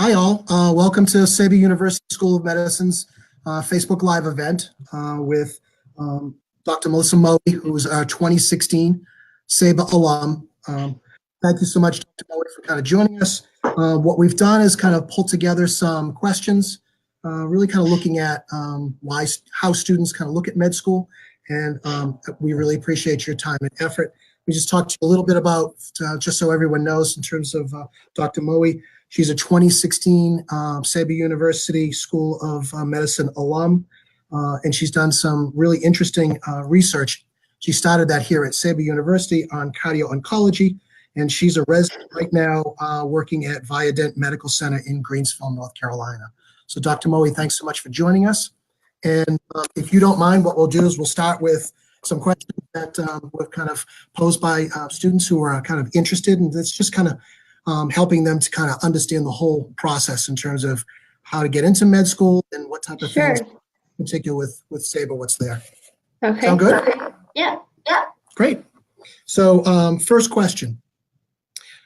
Hi all, welcome to Saba University School of Medicine's Facebook Live event with Dr. Melissa Moey, who's our 2016 Saba alum. Thank you so much, Dr. Moey, for kind of joining us. What we've done is kind of pull together some questions, really kind of looking at how students kind of look at med school, and we really appreciate your time and effort. We just talked to you a little bit about, just so everyone knows, in terms of Dr. Moey. She's a 2016 Saba University School of Medicine alum, and she's done some really interesting research. She started that here at Saba University on cardio-oncology, and she's a resident right now working at Viadent Medical Center in Greensville, North Carolina. So Dr. Moey, thanks so much for joining us. And if you don't mind, what we'll do is we'll start with some questions that were kind of posed by students who are kind of interested, and it's just kind of helping them to kind of understand the whole process in terms of how to get into med school and what type of things, in particular with Saba, what's there. Okay. Sound good? Okay. Yeah. Great. So first question,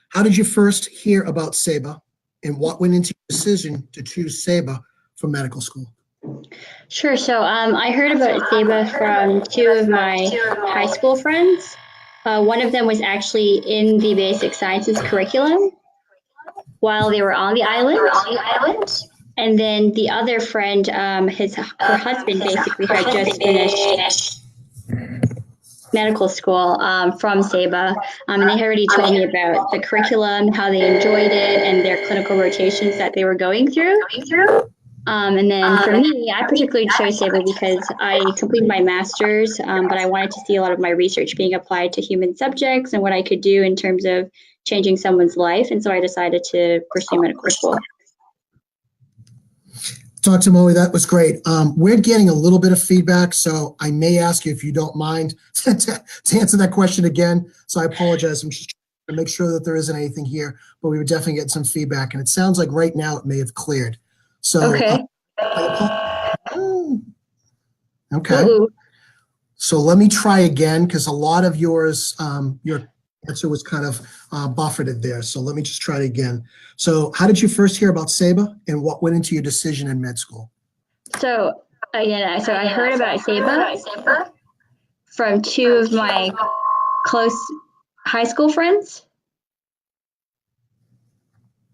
how did you first hear about Saba, and what went into your decision to choose Saba for medical school? Sure. So I heard about Saba from two of my high school friends. One of them was actually in the basic sciences curriculum while they were on the island. And then the other friend, her husband basically had just finished medical school from Saba. And they already told me about the curriculum, how they enjoyed it, and their clinical rotations that they were going through. And then for me, I particularly chose Saba because I completed my master's, but I wanted to see a lot of my research being applied to human subjects and what I could do in terms of changing someone's life. And so I decided to pursue medical school. Dr. Moey, that was great. We're getting a little bit of feedback, so I may ask you if you don't mind to answer that question again. So I apologize. I'm just trying to make sure that there isn't anything here, but we were definitely getting some feedback, and it sounds like right now it may have cleared. So, okay. Okay. So let me try again, because a lot of yours, your answer was kind of buffered there. So let me just try it again. So how did you first hear about Saba, and what went into your decision in med school? So I heard about Saba from two of my close high school friends.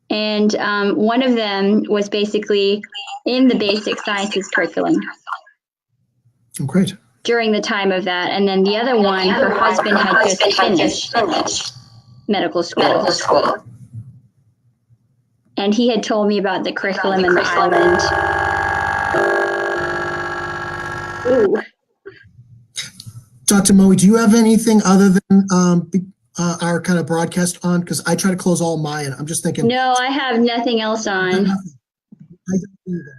And one of them was basically in the basic sciences curriculum. Oh, great. During the time of that. And then the other one, her husband had just finished medical school. And he had told me about the curriculum in the island. Ooh. Dr. Moey, do you have anything other than our kind of broadcast on? Because I try to close all mine. I'm just thinking. No, I have nothing else on. I don't either.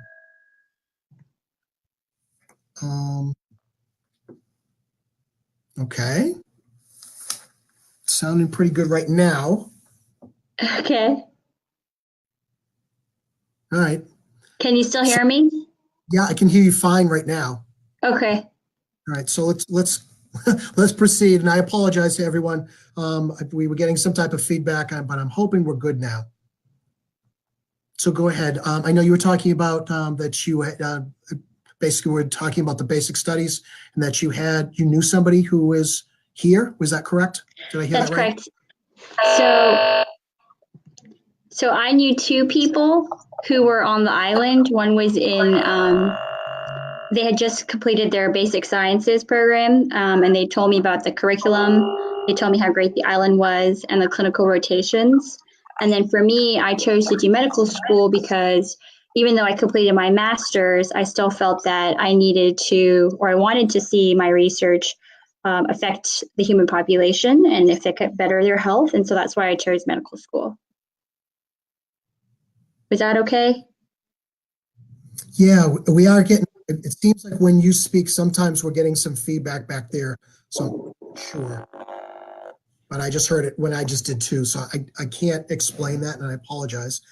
Okay. Sounding pretty good right now. Okay. All right. Can you still hear me? Yeah, I can hear you fine right now. Okay. All right, so let's let's proceed. And I apologize to everyone. We were getting some type of feedback, but I'm hoping we're good now. So go ahead. I know you were talking about that you had, basically we're talking about the basic studies, and that you knew somebody who was here. Was that correct? Did I hear that right? That's correct. So I knew two people who were on the island. One was in, they had just completed their basic sciences program, and they told me about the curriculum. They told me how great the island was and the clinical rotations. And then for me, I chose to do medical school because even though I completed my master's, I still felt that I needed to, or I wanted to see my research affect the human population and if it could better their health. And so that's why I chose medical school. Was that okay? Yeah, we are getting, it seems like when you speak, sometimes we're getting some feedback back there. So sure. But I just heard it when I just did too. So I can't explain that, and I apologize.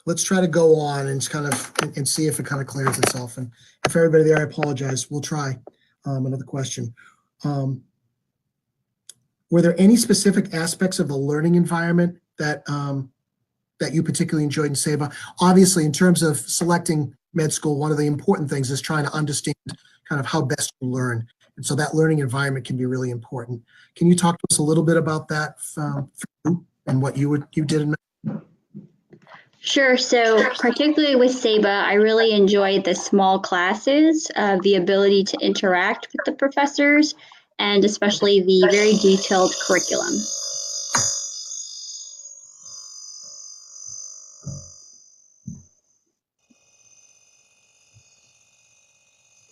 Let's try to go on and kind of and see if it kind of clears itself. And if everybody there, I apologize. We'll try another question. Were there any specific aspects of the learning environment that that you particularly enjoyed in Saba? Obviously, in terms of selecting med school, one of the important things is trying to understand kind of how best you learn. And so that learning environment can be really important. Can you talk to us a little bit about that for you and what you did in med? Sure. So particularly with Saba, I really enjoyed the small classes, the ability to interact with the professors, and especially the very detailed curriculum.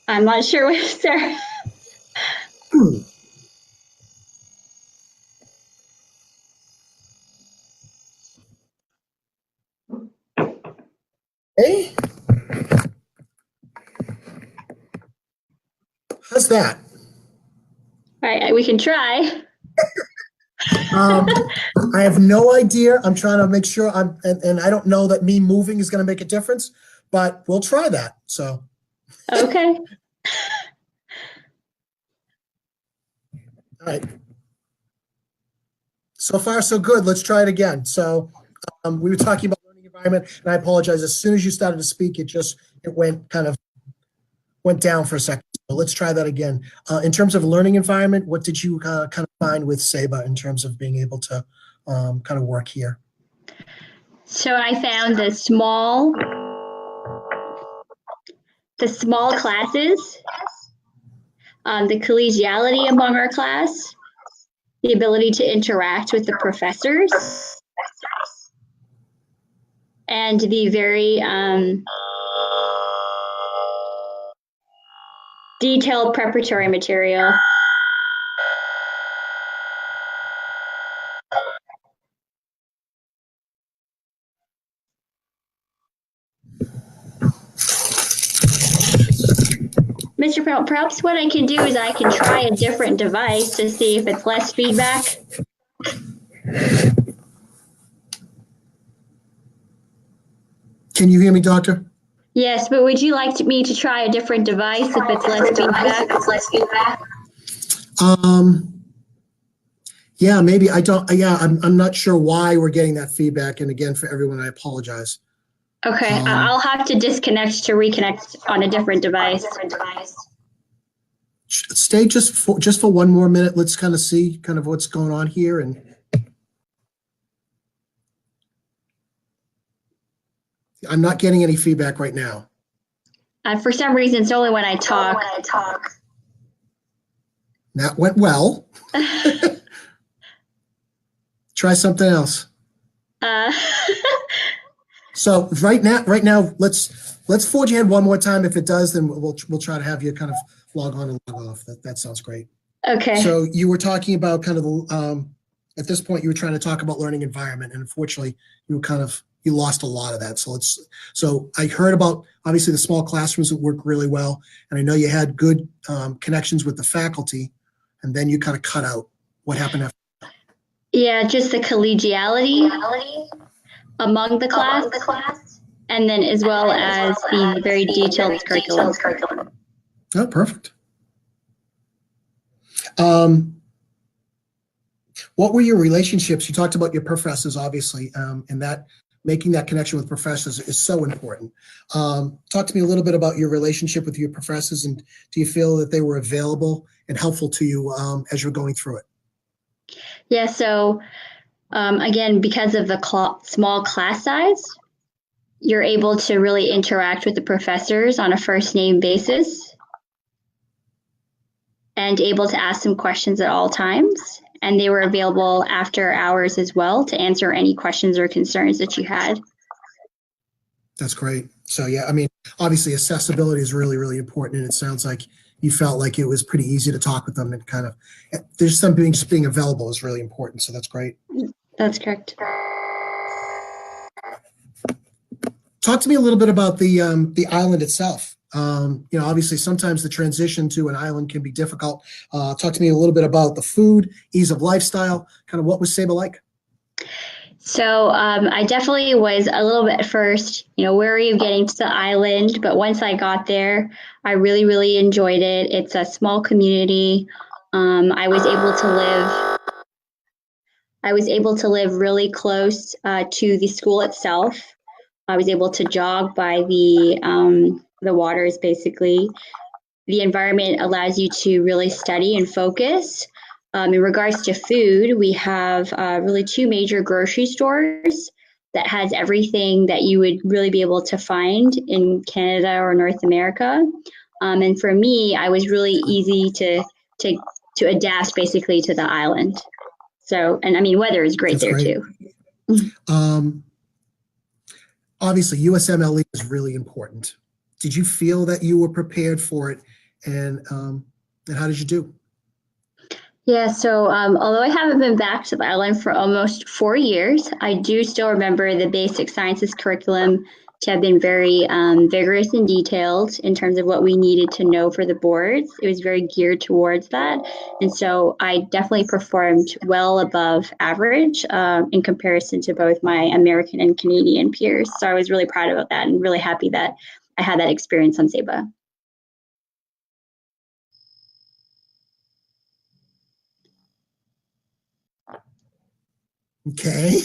I'm not sure what, Sarah. Hey, how's that? All right, we can try. I have no idea. I'm trying to make sure and I don't know that me moving is going to make a difference, but we'll try that. So. Okay. All right. So far, so good. Let's try it again. So we were talking about learning environment, and I apologize. As soon as you started to speak, it went down for a second. So let's try that again. In terms of learning environment, what did you kind of find with Saba in terms of being able to kind of work here? So I found the small classes, the collegiality among our class, the ability to interact with the professors, and the very detailed preparatory material. Mr. Pelt, perhaps what I can do is I can try a different device to see if it's less feedback. Can you hear me, Doctor? Yes, but would you like me to try a different device if it's less feedback? Yeah, maybe. I'm not sure why we're getting that feedback. And again, for everyone, I apologize. Okay, I'll have to disconnect to reconnect on a different device. Stay just for one more minute. Let's kind of see kind of what's going on here. And I'm not getting any feedback right now. For some reason, it's only when I talk. That went well. Try something else. So right now, let's forge ahead one more time. If it does, then we'll try to have you kind of log on and log off. That sounds great. Okay. So you were talking about kind of at this point you were trying to talk about learning environment, and unfortunately you lost a lot of that. So I heard about obviously the small classrooms that work really well, and I know you had good connections with the faculty, and then you kind of cut out. What happened after? Yeah, just the collegiality among the class, and then as well as the very detailed curriculum. Oh, perfect. What were your relationships? You talked about your professors, obviously, and that making that connection with professors is so important. Talk to me a little bit about your relationship with your professors, and do you feel that they were available and helpful to you as you're going through it? Yeah, so again, because of the small class size, you're able to really interact with the professors on a first name basis and able to ask them questions at all times. And they were available after hours as well to answer any questions or concerns that you had. That's great. So yeah, I mean, obviously accessibility is really, really important. And it sounds like you felt like it was pretty easy to talk with them and kind of, there's something just being available is really important. So that's great. That's correct. Talk to me a little bit about the island itself. Obviously sometimes the transition to an island can be difficult. Talk to me a little bit about the food, ease of lifestyle, kind of what was Saba like? So I definitely was a little bit at first, wary of getting to the island, but once I got there, I really, really enjoyed it. It's a small community. I was able to live I was able to live really close to the school itself. I was able to jog by the waters, basically. The environment allows you to really study and focus. In regards to food, we have really two major grocery stores that has everything that you would really be able to find in Canada or North America. And for me, I was really easy to adapt basically to the island. So, and I mean, weather is great That's there great. too. Obviously, USMLE is really important. Did you feel that you were prepared for it, and how did you do? Yeah, so although I haven't been back to the island for almost 4 years, I do still remember the basic sciences curriculum to have been very vigorous and detailed in terms of what we needed to know for the boards. It was very geared towards that. And so I definitely performed well above average in comparison to both my American and Canadian peers. So I was really proud about that and really happy that I had that experience on Saba. Okay.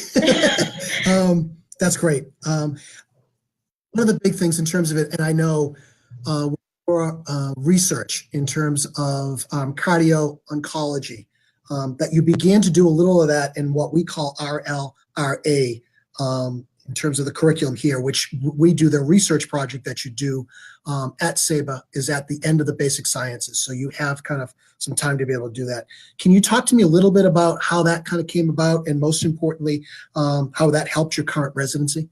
That's great. One of the big things in terms of it, and I know for research in terms of cardio oncology, that you began to do a little of that in what we call RLRA, in terms of the curriculum here, which we do. The research project that you do at Saba is at the end of the basic sciences. So you have kind of some time to be able to do that. Can you talk to me a little bit about how that kind of came about, and most importantly, how that helped your current residency?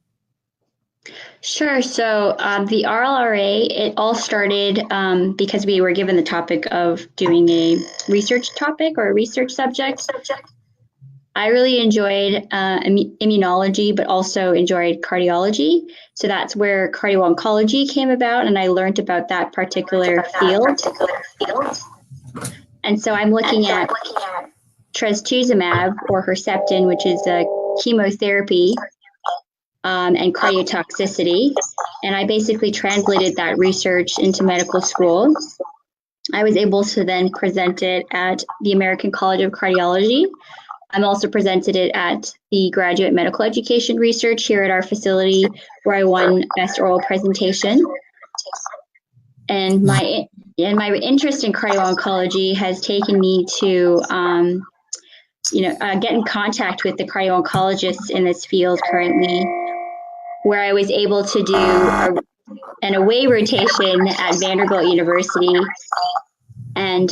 Sure. So the RLRA, it all started because we were given the topic of doing a research topic or a research subject. I really enjoyed immunology, but also enjoyed cardiology. So that's where cardio-oncology came about, and I learned about that particular field. And so I'm looking at trastuzumab or Herceptin, which is a chemotherapy, and cardiotoxicity. And I basically translated that research into medical school. I was able to then present it at the American College of Cardiology. I'm also presented it at the Graduate Medical Education Research here at our facility, where I won Best Oral Presentation. And my interest in cardio-oncology has taken me to get in contact with the cardio-oncologists in this field currently, where I was able to do an away rotation at Vanderbilt University and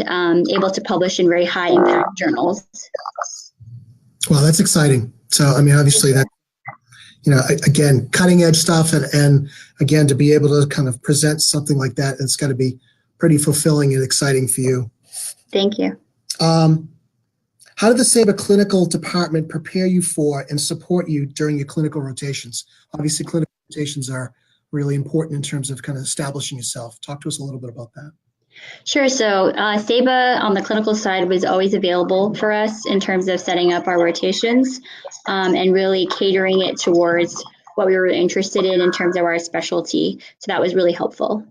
able to publish in very high impact journals. Well, that's exciting. So, I mean, obviously that, again, cutting edge stuff, and again, to be able to kind of present something like that, it's got to be pretty fulfilling and exciting for you. Thank you. How did the Saba Clinical Department prepare you for and support you during your clinical rotations? Obviously, clinical rotations are really important in terms of kind of establishing yourself. Talk to us a little bit about that. Sure. So Saba on the clinical side was always available for us in terms of setting up our rotations and really catering it towards what we were interested in terms of our specialty. So that was really helpful.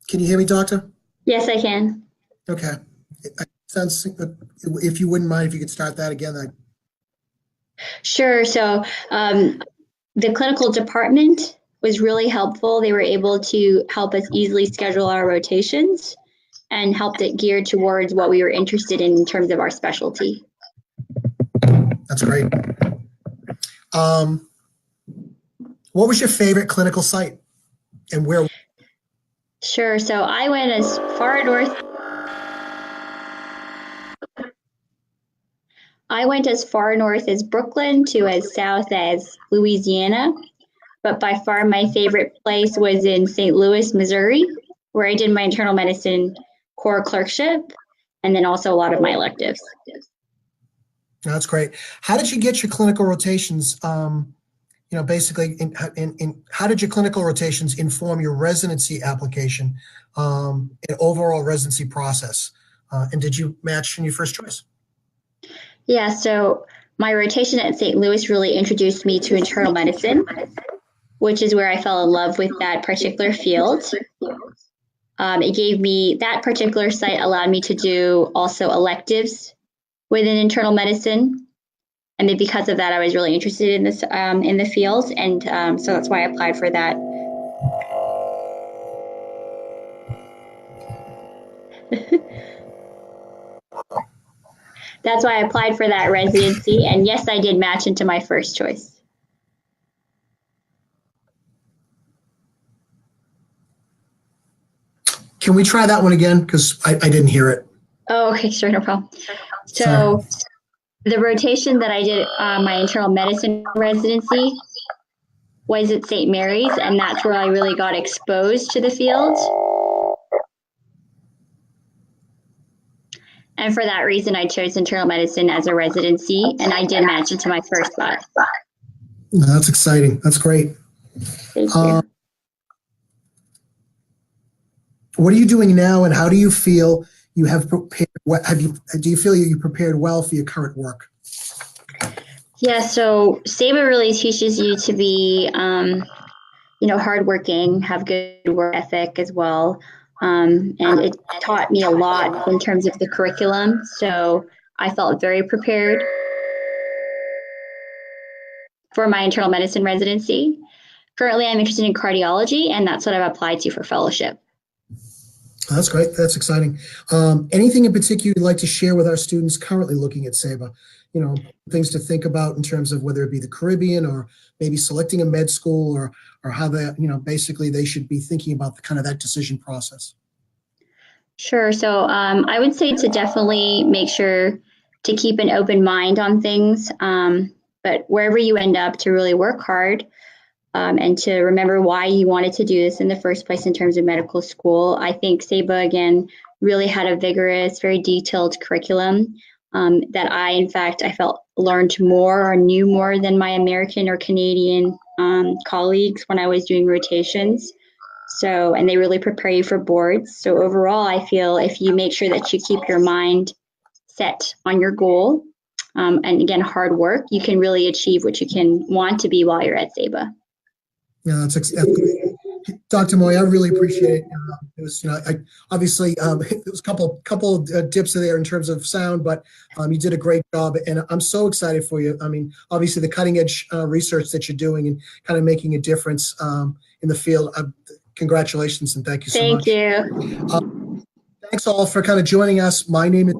Can you hear me, Doctor? Yes, I can. Okay. Sounds, if you wouldn't mind, if you could start that again. Sure. So the clinical department was really helpful. They were able to help us easily schedule our rotations and helped it geared towards what we were interested in terms of our specialty. That's great. What was your favorite clinical site, and where? Sure. So I went as far north. I went as far north as Brooklyn to as south as Louisiana, but by far my favorite place was in St. Louis, Missouri, where I did my internal medicine core clerkship and then also a lot of my electives. That's great. How did you get your clinical rotations? Basically, how did your clinical rotations inform your residency application and overall residency process? And did you match in your first choice? Yeah, so my rotation at St. Louis really introduced me to internal medicine, which is where I fell in love with that particular field. It gave me that particular site allowed me to do also electives within internal medicine. And then because of that, I was really interested in this in the field. And so that's why I applied for that. That's why I applied for that residency. And yes, I did match into my first choice. Can we try that one again? Because I didn't hear it. Oh, okay, sure, no problem. So the rotation that I did my internal medicine residency was at St. Mary's, and that's where I really got exposed to the field. And for that reason, I chose internal medicine as a residency, and I did match into my first spot. That's exciting. That's great. Thank you. What are you doing now, and how do you feel you have prepared? Do you feel you prepared well for your current work? Yeah, so Saba really teaches you to be, hardworking, have good work ethic as well. And it taught me a lot in terms of the curriculum. So I felt very prepared for my internal medicine residency. Currently, I'm interested in cardiology, and that's what I've applied to for fellowship. That's great. That's exciting. Anything in particular you'd like to share with our students currently looking at Saba? Things to think about in terms of whether it be the Caribbean or maybe selecting a med school or how they, basically they should be thinking about the kind of that decision process. Sure. So I would say to definitely make sure to keep an open mind on things, but wherever you end up, to really work hard. And to remember why you wanted to do this in the first place in terms of medical school. I think Saba, again, really had a vigorous, very detailed curriculum that I felt learned more or knew more than my American or Canadian colleagues when I was doing rotations. So, and they really prepare you for boards. So overall, I feel if you make sure that you keep your mind set on your goal, and again, hard work, you can really achieve what you can want to be while you're at Saba. Yeah, that's great. Dr. Moey, I really appreciate it. It was, obviously, it was a couple dips there in terms of sound, but you did a great job, and I'm so excited for you. I mean, obviously, the cutting edge research that you're doing and kind of making a difference in the field. Congratulations, and thank you so much. Thank you. Thanks all for kind of joining us. My name is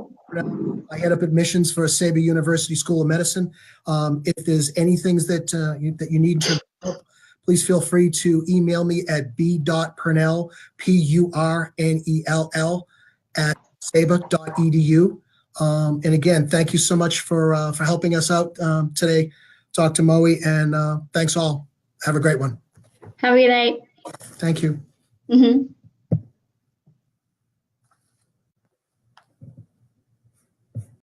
I head up admissions for Saba University School of Medicine. If there's anything that you need to help, please feel free to email me at b.purnell, Purnell, at saba.edu. And again, thank you so much for helping us out today, Dr. Moey, and thanks all. Have a great one. Have a good night. Thank you. Mm-hmm.